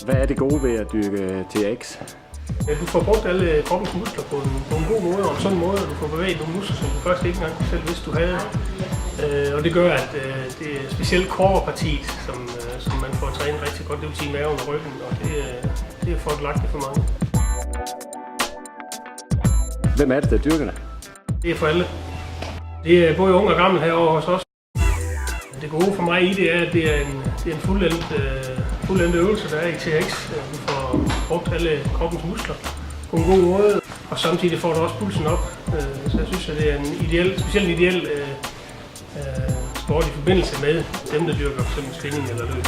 Hvad er det gode ved at dyrke TRX? Du får brugt alle kroppens muskler på en god måde og en sådan måde, og du får bevæget nogle muskler, som du først ikke engang selv vidste, du havde. Og det gør, at det er specielt kårpartiet, som man får trænet rigtig godt, det vil sige maven og ryggen, og det er fordelagtigt for mange. Hvem er det, der dyrker det? Det er for alle. Det er både ung og gammel herovre hos os. Det gode for mig i det er, at det er en fuldendt øvelse, der er i TRX. Du får brugt alle kroppens muskler på en god måde, og samtidig får du også pulsen op. Så jeg synes, at det er en specielt ideel sport i forbindelse med dem, der dyrker f.eks. spinning eller løb.